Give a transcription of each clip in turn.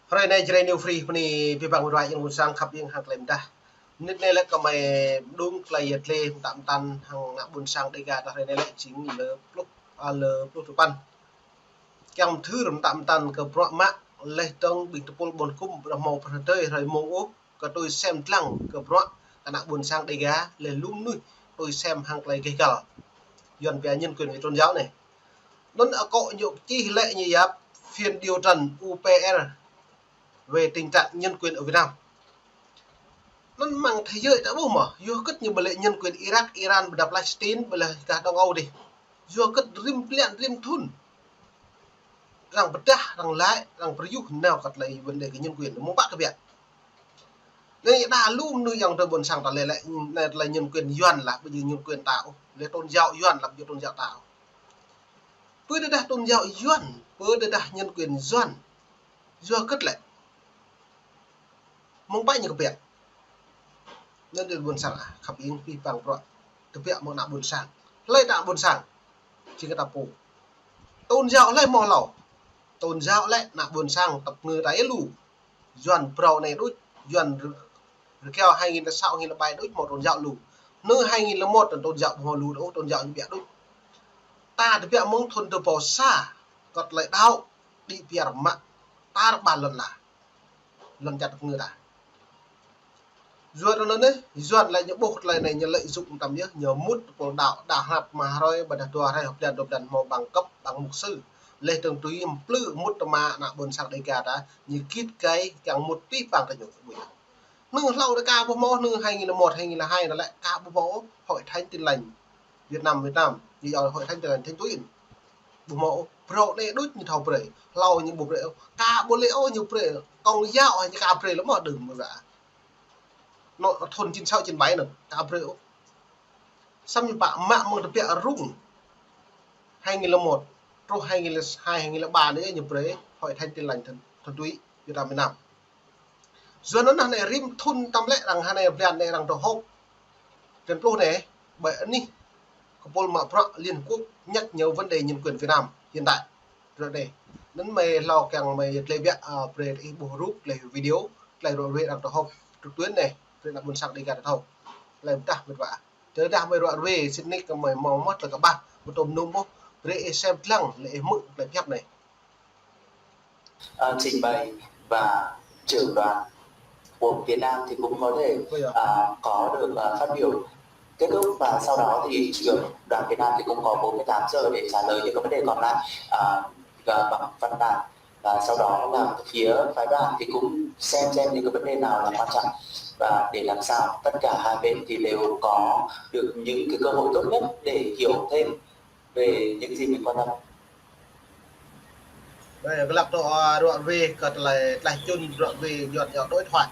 Rồi này chơi new free puni pi bang rai yang sang khap yang hak lem dah. Nit này là cái mày đúng play at lem tạm tan hàng ngã bun sang đây gà rồi này lại chính lơ lúc lơ lúc tụ pan. Yang thứ rầm tạm tan cái pro mạ lấy tông bị tụ bon kum ra màu phần tơi rồi mong ốc cái tôi xem lăng cái pro cái ngã bun sang đây gà lên lún nuôi tôi xem hàng play cái cả. Dọn về nhân quyền về tôn giáo này. Nó có nhiều chi lệ như vậy phiên điều trần UPR về tình trạng nhân quyền ở Việt Nam. Nó mang thế giới đã bố mà vô kết như lệ nhân quyền Iraq, Iran và Palestine và là cả Đông Âu đi. Vô kết rim plan rim thun rằng bất đa rằng lại rằng Prayu nào cắt lấy vấn đề cái nhân quyền muốn bắt cái việc. Nên đã luôn nuôi dòng tôi buồn sang là lại là nhân quyền doan là bây giờ nhân quyền tạo để tôn giáo doan là tôn giáo tạo. Bữa đây tôn giáo doan, bữa đây nhân quyền doan. Vô kết lại mong bay như cái việc nên được buồn sang khắp yên phi bằng rồi thực hiện một nạo buồn sang lấy nạo buồn sang chỉ cái tập phụ tôn giáo lấy mò lẩu tôn giáo lấy nạo buồn sang tập người đáy lù dần pro này đôi dần keo 2006 2007 đôi một tôn giáo lù nơi 2001 là tôn giáo hồ lù đó tôn giáo như vậy đôi ta thực hiện mong thôn từ bỏ xa còn lại đau đi việc mà ta bàn lần chặt người ta Duat nó đấy, duat lại những bộ này như lợi dụng tầm nhớ mút của đạo đạo hạp mà rồi bật đùa hay học đàn màu bằng cấp bằng mục sư lê tường túy plư mút mà nạ buồn sang đây cả đã như kít cái chẳng một tí bằng thành buổi nương lâu đã ca bố mô nương 2001 2002 là lại ca bố mô hội thánh tin lành Việt Nam như giờ hội thánh tin lành Thánh Túy bố mô pro này đút như thầu bể lâu như bố bể ca bố lễ ô như bể công giáo hay như ca bể lắm mà đừng mà cả nó thôn trên sau trên máy nữa cá brêu xăm như bạn mạng một tập rung 2001 rồi 2002 2003 nữa như thế hỏi thanh tin lành thần túy Việt Nam rồi nó này rim thun tâm lệ rằng hai này đàn này rằng đồ hộp trên pro này bởi ní có pol mà pro liên quốc nhắc nhiều vấn đề nhân quyền Việt Nam hiện tại rồi đây đến mày lao càng mày lấy việc về bộ group lấy video lấy rồi về rằng đồ hộp trực tuyến này rồi là buồn sang đi gạt thầu làm ta vất vả tới đang mới đoạn về xin nick mày màu mắt là các bạn một tôm nôm bố để xem lăng lệ mượn lại phép này trình bày và trưởng đoàn của Việt Nam thì cũng có thể có được phát biểu kết thúc và sau đó thì trưởng đoàn Việt Nam thì cũng có 48 giờ để trả lời những cái vấn đề còn lại bằng văn bản và sau đó là phía phái đoàn thì cũng xem những cái vấn đề nào là quan trọng và để làm sao tất cả hai bên thì đều có được những cái cơ hội tốt nhất để hiểu thêm về những gì mình quan tâm. Đây cái lạc độ đoạn về cật lại chun đoạn về dọn đối thoại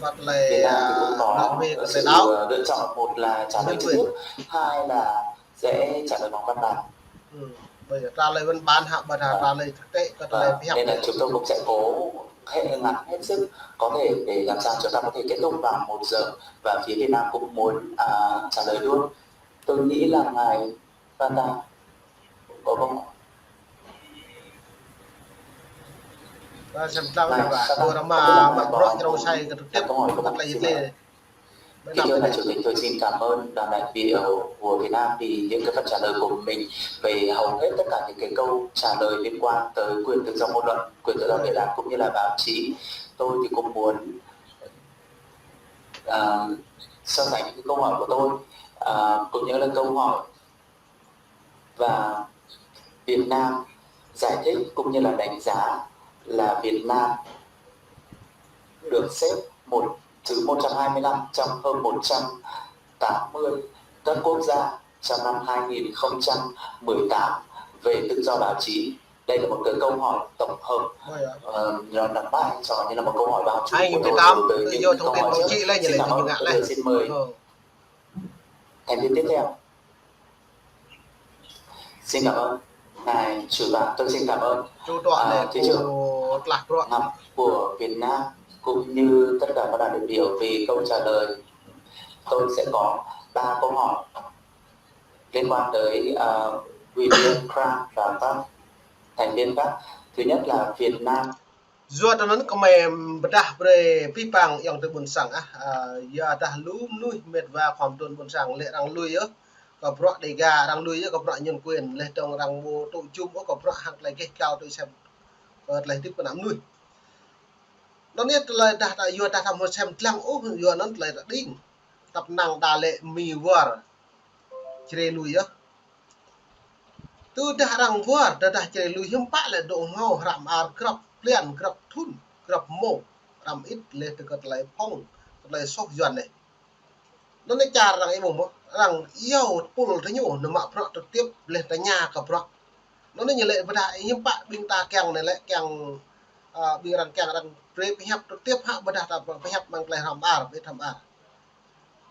cật Việt Nam thì cũng có sự lựa chọn, một là trả lời trực tiếp, hai là sẽ trả lời bằng văn bản. Bây giờ trả lời văn bản hạ bật trả lời thực tế cật lại nên là chúng tôi cũng sẽ cố ngắn hết sức có thể để làm sao chúng ta có thể kết thúc vào 1 giờ và phía Việt Nam cũng muốn trả lời luôn. Tôi nghĩ là ngài Phan Đăng có câu hỏi. Xem sao này bạn, tôi mà rõ trong say trực tiếp câu hỏi của bạn là lên. Kính thưa Ngài Chủ tịch, tôi xin cảm ơn đoàn đại biểu của Việt Nam vì những cái phần trả lời của mình về hầu hết tất cả những cái câu trả lời liên quan tới quyền tự do ngôn luận, quyền tự do biểu đạt cũng như là báo chí. Tôi thì cũng muốn so sánh những cái câu hỏi của tôi cũng như là câu hỏi và Việt Nam giải thích cũng như là đánh giá là Việt Nam được xếp thứ 125 trong hơn 180 các quốc gia trong năm 2018 về tự do báo chí. Đây là một cái câu hỏi tổng hợp nó đặt bài cho như là một câu hỏi báo chí của tôi đối với những câu hỏi trước. Xin cảm ơn. Xin mời thành viên tiếp theo. Xin cảm ơn ngài chủ đoàn. Tôi xin cảm ơn thứ trưởng của Việt Nam cũng như tất cả các đoàn đại biểu vì câu trả lời. Tôi sẽ có 3 câu hỏi liên quan tới William Cram và các thành viên khác. Thứ nhất là Việt Nam Zua tanan kame bedah bre pipang yang tu bunsang ya dah lum nui met va khom tun bunsang le rang lui yo ko pro de ga rang lui yo ko pro nhân quyền le tong rang mo tu chum ko pro hak le ke cao tu xem ko le tip nam nui nó nét le dah ta yo ta tham ho xem tlang o yo nan le ta ding tập nang da le mi war chre lui yo tu dah rang war dah chre lui him pa le do ngau ram ar krap plian krap thun krap mo ram ít le te kat lai phong lai sok yuan này nó ne char rang i mo rang yêu pul te nyu no ma pro trực tiếp le ta nya ka pro nó ne lệ bada him pa bing ta keng ne le keng bing rang keng rang pre hep trực tiếp ha bada ta hep mang lai ram ar be tham ar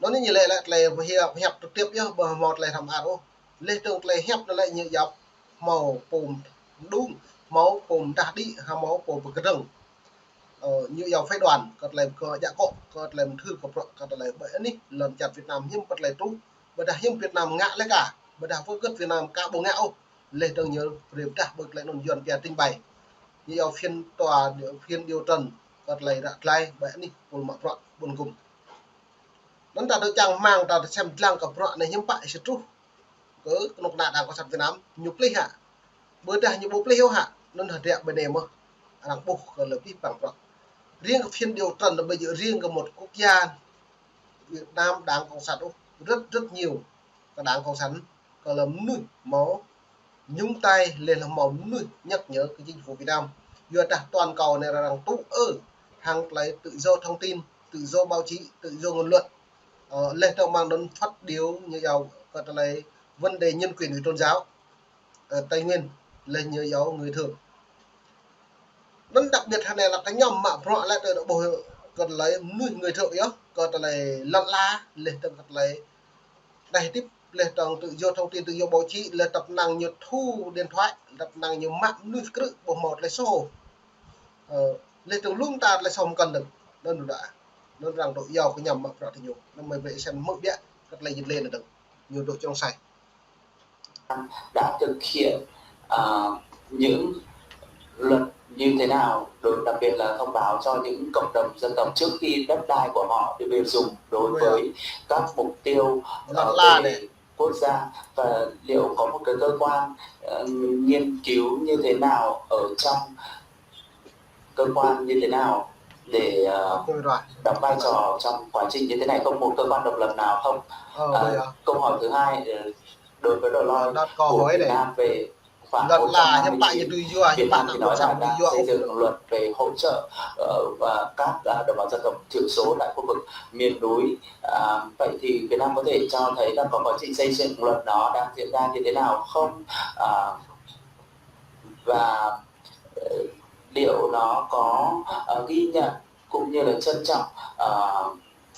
nó ne lệ lại lai hep trực tiếp yo bờ một lai tham ar o le tung lai hep nó lại như dọc màu pum đúng máu pum ta đi ha máu pum cái rừng như dòng phái đoàn còn làm có dạ cọ còn làm thư của bọn còn làm bởi ní làm chặt Việt Nam nhưng còn lại trú và đã hiếm Việt Nam ngã lấy cả và đã phước Việt Nam cả bộ ngạo lên từng nhớ đều cả bậc lại nôn dần tiền tinh bày như dòng phiên tòa phiên điều trần còn lại đã lại bởi ní buồn mọi bọn buồn cùng nó ta được chẳng mang ta xem lang của bọn này hiếm bại sẽ trú cứ nộp nạn đang có sẵn Việt Nam nhục lý hạ bữa đây như bố lý hạ nó thật đẹp bên em mà đang buộc còn là biết bằng bọn riêng phiên điều trần là bây giờ riêng của một quốc gia Việt Nam đảng cộng sản rất nhiều các đảng cộng sản còn là nuôi máu nhúng tay lên là máu nuôi nhắc nhớ cái chính phủ Việt Nam vừa đặt toàn cầu này là rằng tụ hàng lấy tự do thông tin tự do báo chí tự do ngôn luận lên trong mang đến phát điếu như giàu còn là vấn đề nhân quyền của tôn giáo Tây Nguyên lên như giáo người thường nó đặc biệt này là cái nhóm mà họ lại từ bộ còn lấy nuôi người thợ yếu còn lấy lăn la lên tầng còn lấy đại tiếp lên tầng tự do thông tin tự do báo chí là tập năng như thu điện thoại tập năng như mạng nuôi cự bộ một lấy số lên tầng luôn ta lại xong cần được nên đã nên rằng độ giàu cái nhầm mà họ thì nhiều nó mới vậy xem mức địa các lấy lên là được nhiều độ trong sạch đã thực hiện những luật như thế nào, rồi đặc biệt là thông báo cho những cộng đồng dân tộc trước khi đất đai của họ được dùng đối với các mục tiêu về quốc gia, và liệu có một cái cơ quan nghiên cứu như thế nào ở trong cơ quan như thế nào để đóng vai trò trong quá trình như thế này không, một cơ quan độc lập nào không? Câu hỏi thứ hai đối với Deloitte của Việt Nam về khoảng 150 Việt Nam thì nói là đang xây dựng luật về hỗ trợ và các đồng bào dân tộc thiểu số tại khu vực miền núi. Vậy thì Việt Nam có thể cho thấy là có quá trình xây dựng luật đó đang diễn ra như thế nào không? Và liệu nó có ghi nhận cũng như là trân trọng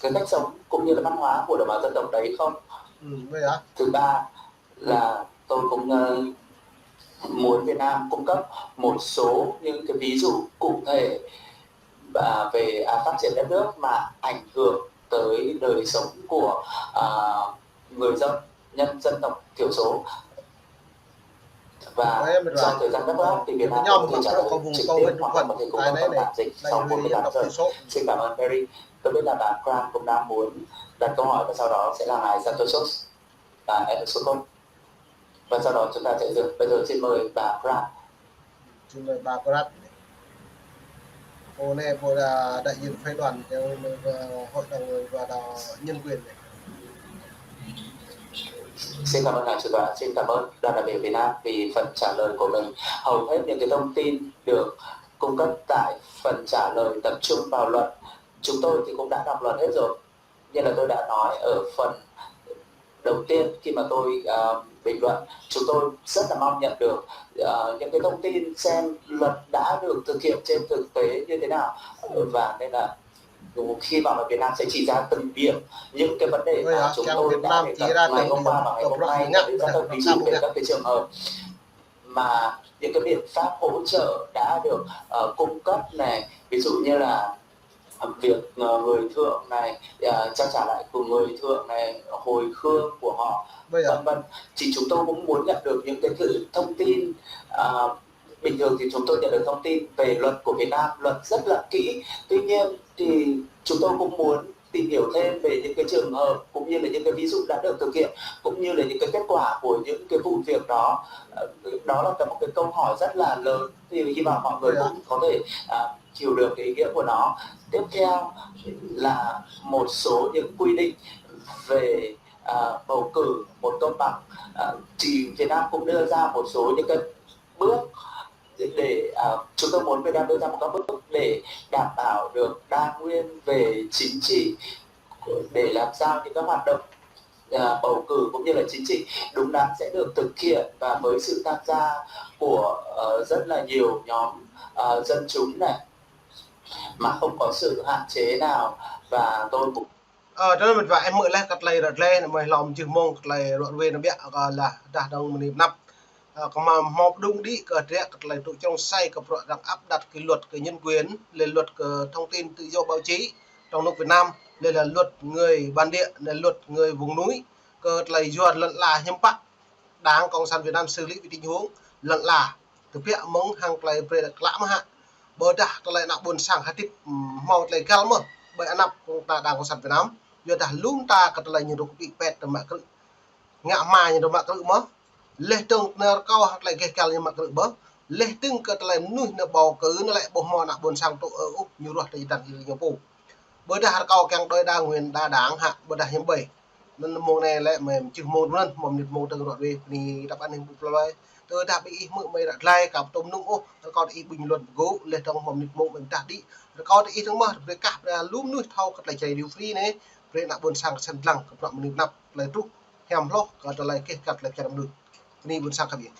cái cách sống cũng như là văn hóa của đồng bào dân tộc đấy không? Thứ ba là tôi cũng muốn Việt Nam cung cấp một số những cái ví dụ cụ thể về phát triển đất nước mà ảnh hưởng tới đời sống của người dân tộc thiểu số. Và trong thời gian cấp thì Việt Nam có thể trả lời trực tiếp hoặc có thể cung cấp tạm dịch sau 48 giờ. Xin cảm ơn Perry. Tôi biết là bà Grant cũng đang muốn đặt câu hỏi và sau đó sẽ là ngài Santosos và Edson. Và sau đó chúng ta sẽ dừng. Bây giờ xin mời bà Grant. Xin mời bà Grant. Cô là đại diện phái đoàn cho hội đồng và nhân quyền này. Xin cảm ơn ngài chủ tọa, xin cảm ơn đoàn đại biểu Việt Nam vì phần trả lời của mình. Hầu hết những cái thông tin được cung cấp tại phần trả lời tập trung vào luật. Chúng tôi thì cũng đã đọc luật hết rồi. Như là tôi đã nói ở phần đầu tiên khi mà tôi bình luận, chúng tôi rất là mong nhận được những cái thông tin xem luật đã được thực hiện trên thực tế như thế nào, và nên là khi vào Việt Nam sẽ chỉ ra từng điểm những cái vấn đề mà chúng tôi đã đề cập ngày hôm qua và ngày hôm nay, rất là ví dụ về các cái trường hợp mà những cái biện pháp hỗ trợ đã được cung cấp này, ví dụ như là việc người thượng này trao trả lại của người thượng này, hồi hương của họ, vân vân. Thì chúng tôi cũng muốn nhận được những cái thông tin bình thường thì chúng tôi nhận được thông tin về luật của Việt Nam, luật rất là kỹ. Tuy nhiên thì chúng tôi cũng muốn tìm hiểu thêm về những cái trường hợp cũng như là những cái ví dụ đã được thực hiện, cũng như là những cái kết quả của những cái vụ việc đó. Đó là một cái câu hỏi rất là lớn, thì hy vọng mọi người cũng có thể hiểu được cái ý nghĩa của nó. Tiếp theo là một số những quy định về bầu cử một công bằng. Thì Việt Nam cũng đưa ra một số những cái bước để chúng tôi muốn Việt Nam đưa ra một các bước để đảm bảo được đa nguyên về chính trị, để làm sao những các hoạt động bầu cử cũng như là chính trị đúng đắn sẽ được thực hiện và với sự tham gia của rất là nhiều nhóm dân chúng này, mà không có sự hạn chế nào. Và tôi cũng cho nên mình phải em mượn lên cắt lây rồi lên mày lòng chừng mong cắt lây rồi về nó biết là đã đông mình năm còn mà một đúng đi cờ trẻ cắt lây tụ trong say cập rồi đang áp đặt cái luật cái nhân quyền lên luật thông tin tự do báo chí trong nước Việt Nam, đây là luật người bản địa, là luật người vùng núi, cờ lây dùa lẫn là nhâm bắt đáng cộng sản Việt Nam xử lý tình huống lẫn là thực hiện mong hàng lây về được lãm hạ bờ đã lại nạp buồn sang hạt tip mau lại gal mà bởi anh nạp ta đang cộng sản Việt Nam giờ đã luôn ta cắt lây như đồ bị pet mà cứ ngã mai như đồ mà cứ mất lê tung nợ cao hoặc lại cái gal như mà cứ bớt lê tung cắt lây nuôi nợ bò cứ nó lại bò mò nạp buồn sang tụ ở úc như ruột thì đặt nhiều phụ bữa đã hạt cao càng đôi đa nguyên đa đáng hạ bữa đã hiếm bảy nên môn này lại mềm chừng môn luôn mồm nhiệt môn từ rồi về thì đáp án hình bục lại tôi đã bị mượn mày đặt like cả tôm nung ô còn ý bình luận gỗ lên trong mồm nhiệt môn mình đã đi có ý thứ mà về cả là lúc nuôi thau các lại chạy điều free này về nạp buồn sang sân lăng các bạn mình nạp lại trúc hèm lóc còn lại cái cắt lại chạy được đi buồn sang các biển